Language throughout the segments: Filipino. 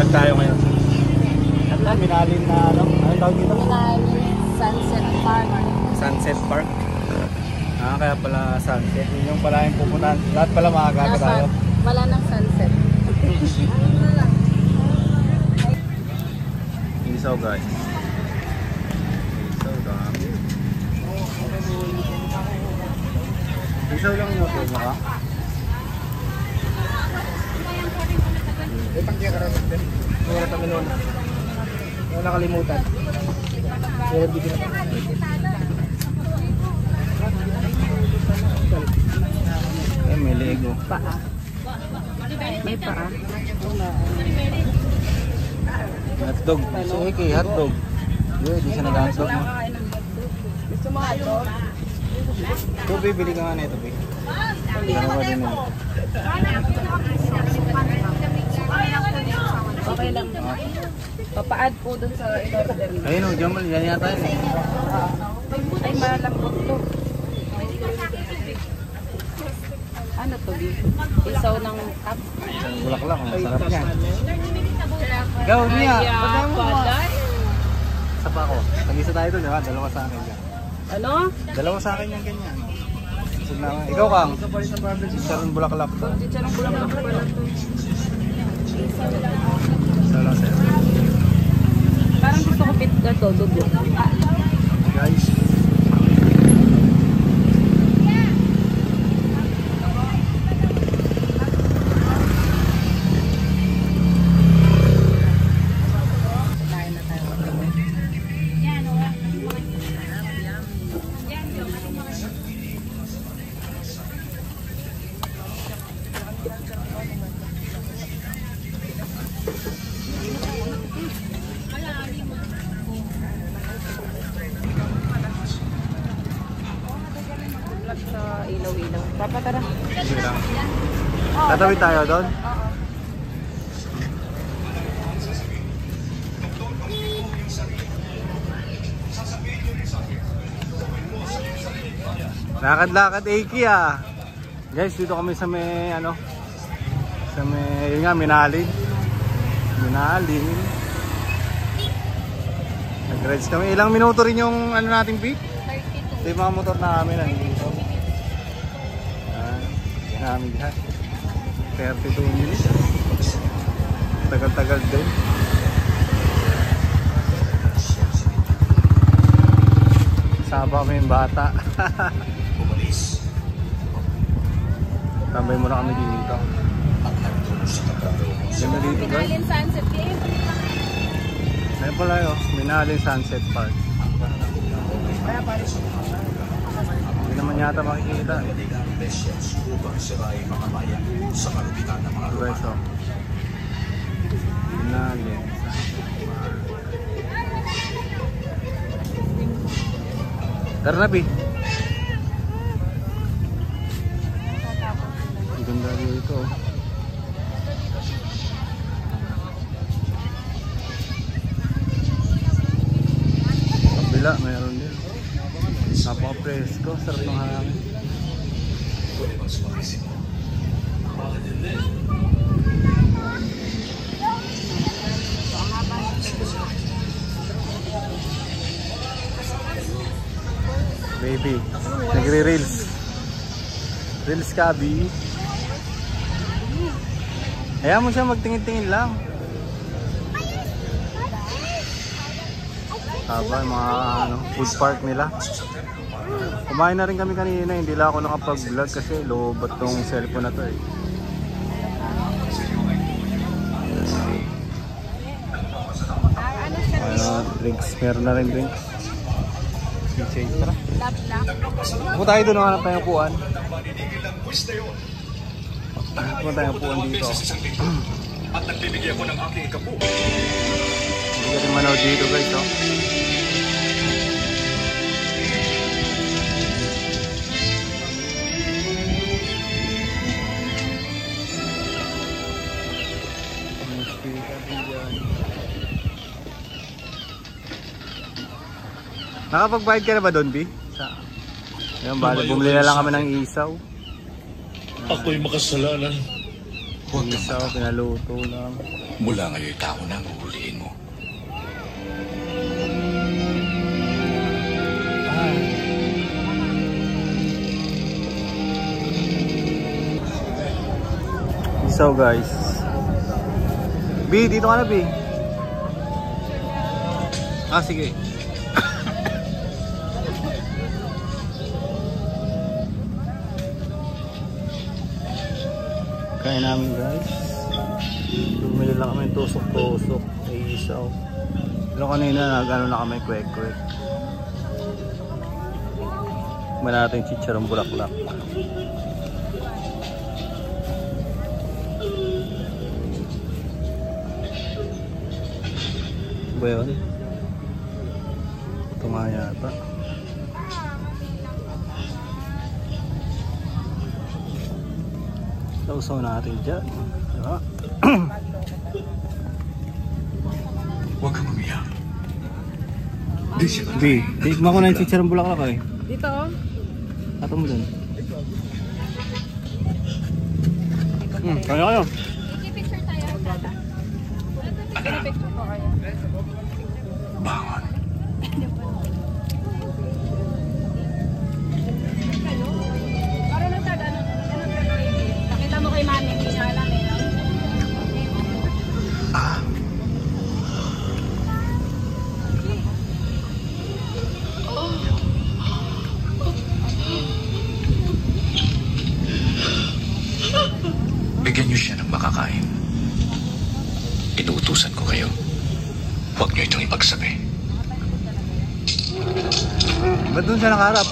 Saan tayo ngayon? At Minalin na ano? Anong tawag dito? Minalin Sunset Park. Sunset Park. Kaya pala sunset. Yun yung pala yung pupuntahan. Lahat pala makakaka tayo. Wala ng sunset. Isaw guys. Isaw dami. Isaw lang yung hotel mo ka? Pangkaya ka rin din. Wala kami noon. Wala nakalimutan. Wala dito na. Ay, may Lego. Paa. May paa. Hotdog. Si Eki, hotdog. Di siya nag-hotdog mo. Gusto mo hotdog? Ito, bibili ka nga na ito, dalawa din na ito. Okay lang. Papaad po dun sa in-order niyo. Ayun o, Jamal, yan yata yun. Ay, malambot to. Ano to, Bi? Isaw ng tap. Isang bulaklak, masarap yan. Ikaw, Mia, pagkain mo mo. Isa pa ako. Tag-isa tayo doon, diba? Dalawa sa akin yan. Ano? Dalawa sa akin yung ganyan. Ikaw, Kang. Isang bulaklak to. Dito ng bulaklak pala to. Isa lang sa'yo. Parang gusto ko bit na to, dugo. Guys. Sa ilaw-ilaw. Papa, tara. Sige lang. Tatawid tayo doon? Lakad-lakad Eki ah. Guys, dito kami sa may ano, sa may, yun nga, Minalin. Nag-rides kami. Ilang minuto rin yung ano nating beat? 32. Ito yung mga motor na kami nandito. Namin lahat. 32 minutes. Tagal-tagal din. Saba kami yung bata. Tambay muna kami dito. Ganda dito guys. Minalin Sunset Game. Ayun pala yun. Minalin Sunset Park. Hindi naman yata makikita. Guys, oh. Minalin. Tara na, Pi. Ganda dito. Kabila, mayroon din. Napaka-presko, sarap ng hangin. Baby, nagre-reels. Reels ka, Bi. Hayaan mo siya magtingin-tingin lang. Haba, mga ano, food park nila. Kumain na rin kami kanina, hindi lang ako nakapag-vlog kasi lobat tong cellphone na to eh. Drinks, meron na rin drinks. Tara. Kung tayo doon, hanap tayong upuan. Kung tayong upuan dito. At nagbibigay ako ng aking ikapu. Hindi ka rin manood dito guys, oh. Nakapagbayad ka na ba doon, Bi? Ayun, bumili na lang kami ng isaw. Ako'y makasalanan. Isaw, pinaluto lang. Mula ngayon, tao na ang huhulihin mo. So guys, B, dito ka na B. Ah, sige. Kain namin guys. Bumili lang kami tusok-tusok ay isaw. Pero kanina nag-ano na kami kwek-kwek. Kumain natin chicharong bulaklak. Ba yun? Ito nga yata. Sausaw natin dyan. Diba? Huwag kang umiyak. B, tikman ko na yung chicharong bulaklak eh. Dito oh. Ato mo dun. Kaya kayo. Picture tayo, Tata. Picture ko kayo. Bangon. Para lang Tata, anong gagawin? Nakita mo kay Mami, hindi siya alam eh. Bigyan niyo siya ng makakain. Inuutusan ko kayo. Huwag niyo itong ipagsabi. Ba't dun siya nakaharap?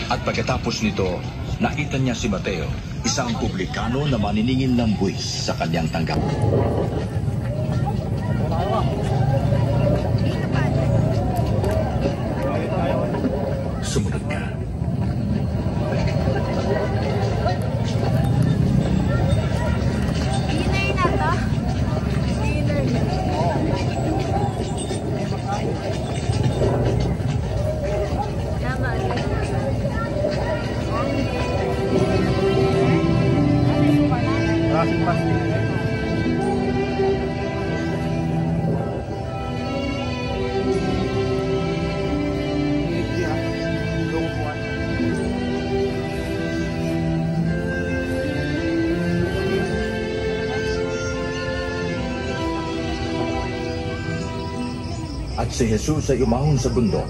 At pagkatapos nito, nakita niya si Mateo, isang publikano na maniningil ng buwis sa kanyang tanggap. Sumunod ka. At si Jesus ay umahon sa bundok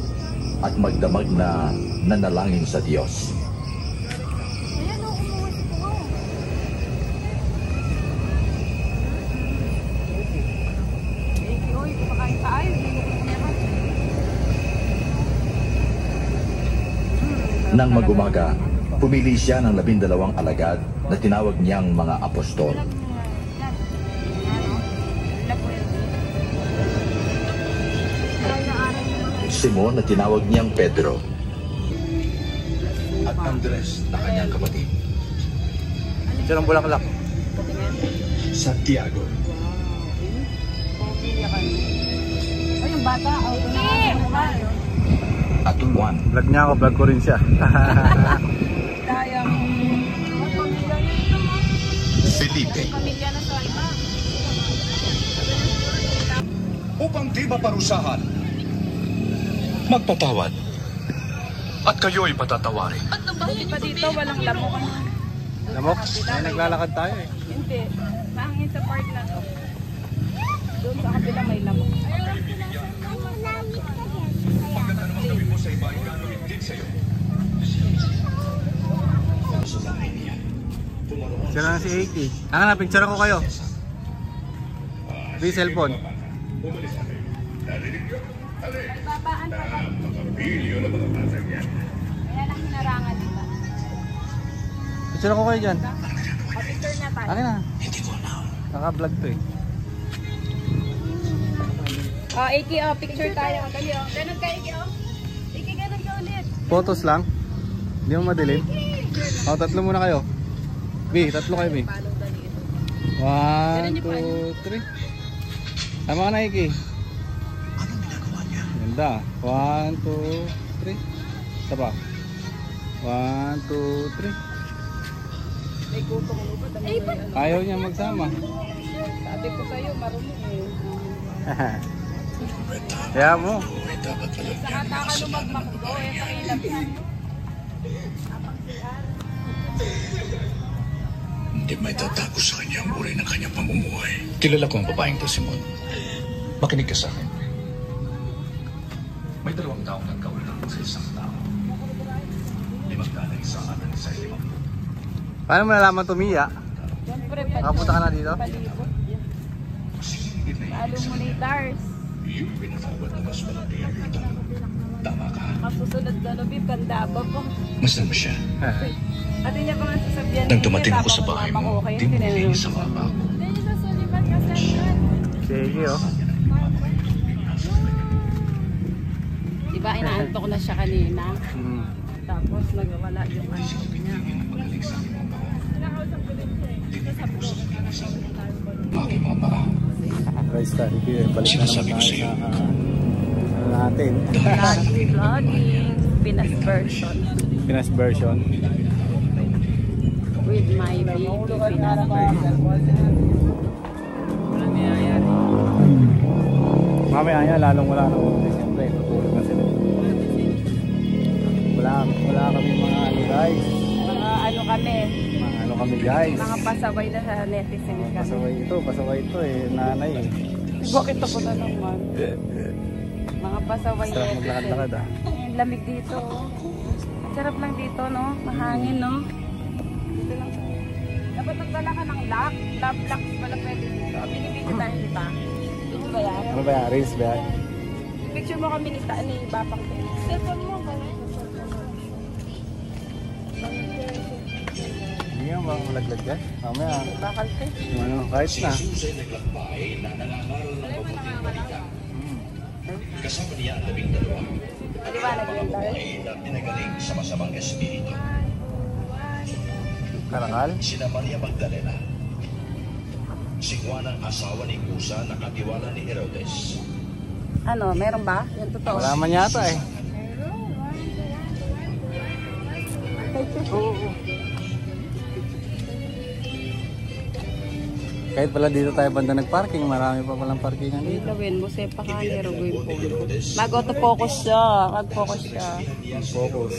at magdamag na nanalangin sa Diyos. Ayan o, umuwi ko. Oy, kumakain tayo. Nang magumaga, pumili siya ng 12 alagad na tinawag niyang mga apostol. Simon na tinawag niyang Pedro. At Andres na kanyang kapatid. Chicharong bulaklak. Santiago. Ay, yung bata. Auto na ako. At Juan. Vlog niya ako, vlog ko rin siya. Kaya mo. Felipe. Pamilya na sa iba. Upang di maparusahan, magpatawad. At kayo'y patatawarin. Buti pa dito, walang lamok. Lamok? Ay, naglalakad tayo eh. Hindi. Mahangin sa park na to. Doon sa kabila may lamok. Anong gawin mo sa iba, ay gagawin din sa'yo. Sa bahay niya. Sila na si Aki. Ang na, picture ko kayo. Di cellphone. Babaan pa ba? Ayan ang hinarangan nila. Picture ko kayo dyan. Picture na tayo. Akin na. Hindi ko na. Naka-vlog to eh. Oh, Aki, oh, picture tayo. Dali o. Ganun ka, Iki o. Iki, ganun ka ulit. Photos lang. Hindi mo madilim. O, tatlo muna kayo. B, tatlo kayo B. 1, 2, 3. Tama ka na Iki. Anong ginagawa niya? Ganda. 1, 2, 3. Isa pa. 1, 2, 3. Ay, kutong ano ba? Ayaw niya magsama. Sabi ko sa'yo, marunong eh. Kaya mo. Sa kata ka lumagmakdo, eh, sa ilap yan. Hindi may tatago sa kanya ang uri ng kanyang pamumuhay. Kilala ko ang babaeng to, Simon. Makinig ka sa akin. May 2 taong nagkawalan sa isang tao. 5 galing sa atin sa 5. Paano mo nalaman tumiya? Siyempre, Nakapunta ka na dito? palibot. Lalo mo ni Dars. Yung pinatawad na mas malaki ang utang. Tama ka. Masusunod na lubib, kandaba po. Masdan mo siya. Ate niya pa nga sasabihan. Nang dumating ako sa bahay mo, di mo nilinis ang mapa ko. Sige oh. Diba, inaantok na siya kanina. Hmm. Tapos nagwala yung ano niya. Aking mga paa. Rice tayo. Balik na Sinasabi naman ko tayo sa'yo. sa natin. Vlogging, Pinas version. Pinas version. With my baby, Pinas version. Mamaya niya, lalong wala na ulit. Siyempre, tutulog na sila. Wala kami mga ano guys. Mga ano kami, Mga ano kami guys. mga pasaway na sa netizen kami. Pasaway ito eh, nanay eh. Bakit ako na naman? Mga pasaway Sarap netizen. maglakad-lakad ah. Ang lamig dito. Ang sarap lang dito, no? Mahangin, no? Dito lang tayo. Dapat magdala ka ng lock. Locks pala pwede dito. Binibigyan tayo ni Ta. Dito ba yan? Ano ba yan? Race ba yan? Picture mo kami ni Ta ni Bapang Pena. Cellphone mo ba? Hindi nga baka malaglag yan. Mamaya, Bakal ka. ano, kahit na. Susay naglakbay na nangangaral ng mabuting balita. Kasama niya ang 12. Maliwanag yun tayo. Ay na pinagaling sa masamang espiritu. Karakal? Sina Maria Magdalena. Si Juan ang asawa ni Cusa na katiwala ni Herodes. Ano, meron ba? Yung totoo. Wala man yata eh. Kahit pala dito tayo banda nagparking, marami pa palang parkingan Hindi dito. gawin mo, sepa ka, nero gawin po. Mag-auto-focus siya. Mag-focus siya. Focus.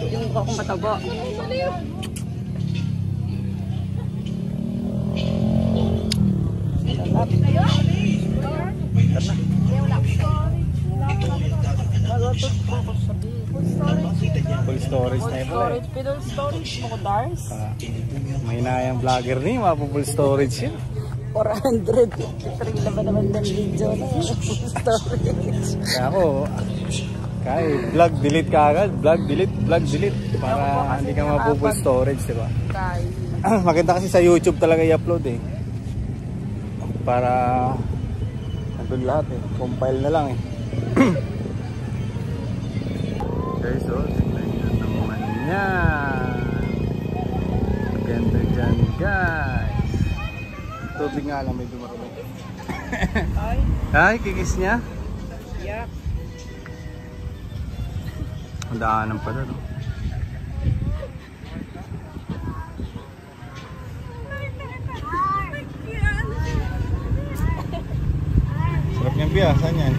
Yung mukha kong mataba. Mag-auto-focus siya. Full storage na yun pala eh. Storage, storage mo ko, Dars. May hinayang vlogger ni, mapu-full storage yun. 453 na ba naman ng video na full storage. Kaya ako, kahit vlog delete ka agad, vlog delete. Para hindi ka mapu-full storage, diba? Kahit. Maganda kasi sa YouTube talaga i-upload eh. Para nandun lahat eh. Compile na lang eh. Okay, so tingnan nyo naman yan. Ganda dyan guys. Tubig nga lang may dumarami. Ay, kikis niya. Yak. Ang daanan pa doon. Sarap niyang biya, saan yan?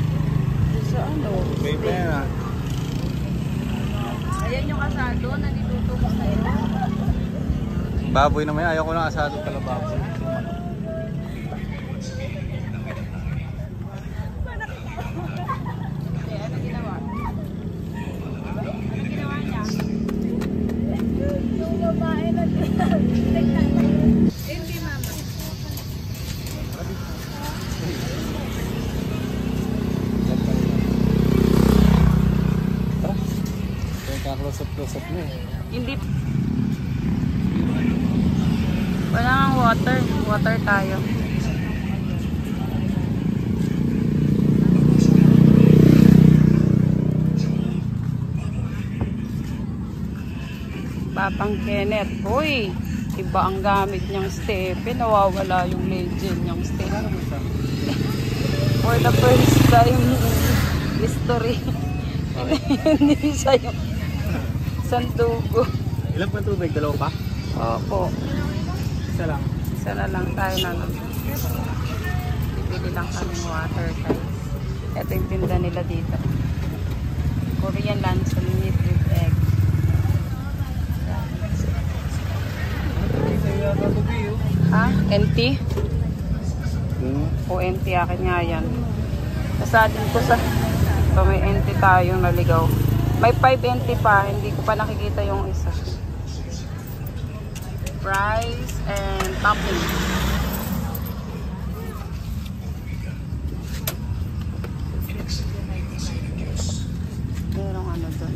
Sa ano? Babe na yan ah. Ayan yung asado na niluto ko sa ila. Baboy naman yan, ayaw ko lang asado pala baboy. Okay, ano ginawa? Ano ginawa niya? Yung babae na hindi mama. Close up na eh. Hindi. Wala nga water. Water tayo. Papang Kenneth. Uy! Iba ang gamit niyang Stephen. Nawawala yung legend niyang Stephen. For the first time history. Hindi siya yung sandugo. Ilan pa tubig? Dalawa pa? Opo. Isa lang. Isa na lang tayo na lang. Bibili lang kaming water guys. Ito yung tinda nila dito. Korean luncheon meat with egg. Ha? NT? O NT akin nga yan. Nasadin ko sa... So may NT tayong naligaw. May 5 NT pa. Hindi ko pa nakikita yung isa. Fries and topping. Merong ano doon.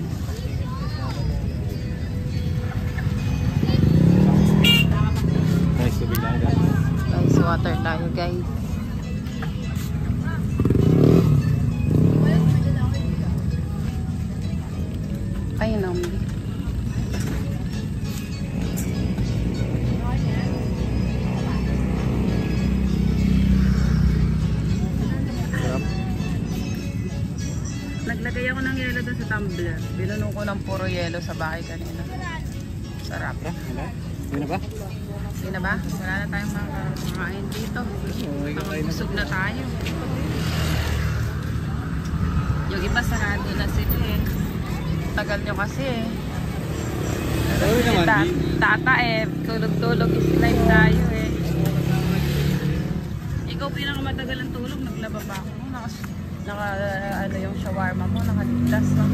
Nice to be lang guys. Ice water tayo guys. Ay naman. Naglagay ako ng yelo doon sa tumbler. Binunong ko ng puro yelo sa bahay kanina. Sarap. Hindi na ba? Hindi na ba? Wala na tayong makakain dito. Busog na tayo. Yung iba sarado na sila eh. Tagal nyo kasi eh. Oo naman. Tata eh. Tulog-tulog is life tayo eh. Ikaw pinakamatagal ang tulog. Naglaba pa ako. Ano yung shawarma mo. Nakaligtas lang.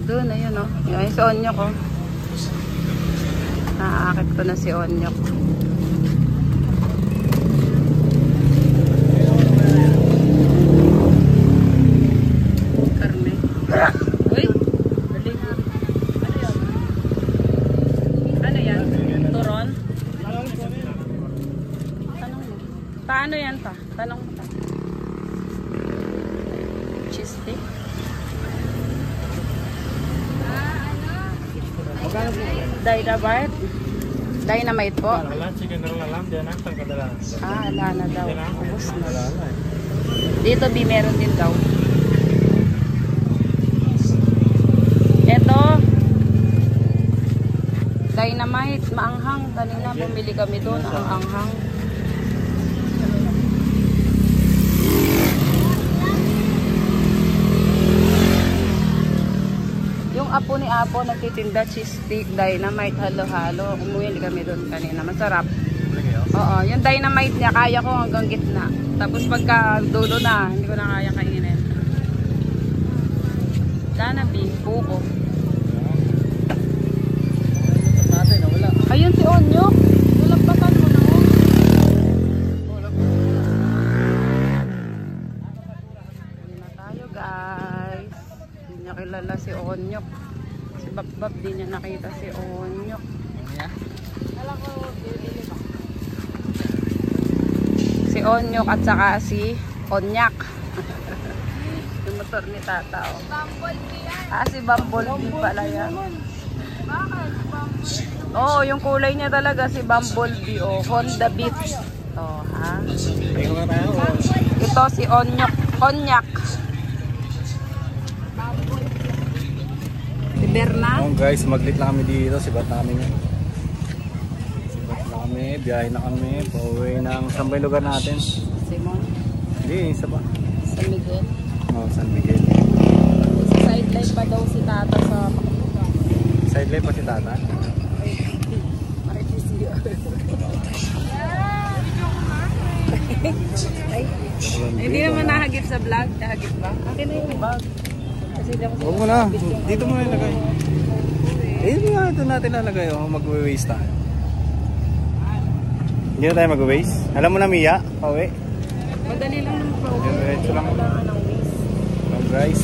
Doon na yun, oh. Yung si Onyok, oh. Naaakit ko na si Onyok. Karne. Uy! Balik. Ano yan? Ano yan? Turon? Tanong mo. Paano yan ta? Tanong mo ta. Cheese stick? Dynamite? Dynamite po? Ah, ala na daw. Ubus na. Dito, B, meron din daw. Ito. Dynamite, maanghang. Kanina bumili kami doon, ang anghang. Yung apo ni Apo nagtitinda cheese stick, dynamite, halo-halo. Umuwi kami doon kanina. Masarap. Oo, yung dynamite niya kaya ko hanggang gitna. Tapos pagka dulo na, hindi ko na kaya kainin. Danabi, buko. Ayun si Onyo. Nulagbatan mo na mo. Hindi na tayo guys. Hindi niya kilala si Onyok. Si Babbab din niya nakita si Onyok. Si Onyok at saka si Onyak. Yung motor ni Tata. Oh. Ah, si Bumblebee pala yan. Oo, yung kulay niya talaga si Bumblebee. Oh, Honda Beat. Oh, ha? Ito si Onyok. Onyak. Si Berna. Oh guys, maglit lang kami dito. Sibat namin yun. Sibat na kami. Biyahe na kami. Pauwi ng saan ba yung lugar natin? Simon. Hindi, isa ba? San Miguel. Oh, San Miguel. Sa sideline pa daw si Tata sa Sideline pa si Tata? Ay, hindi naman nahagip sa vlog. Nahagip ba? Akin na yung bag. Kasi di ako Huwag mo na. Dito mo na ilagay. Eh, ito natin lalagay. Oh, mag-waste tayo. Hindi na tayo mag-waste. Alam mo na, Mia? Pauwi. madali lang naman pa. Diretso lang. Kailangan ng waste. Oh, guys.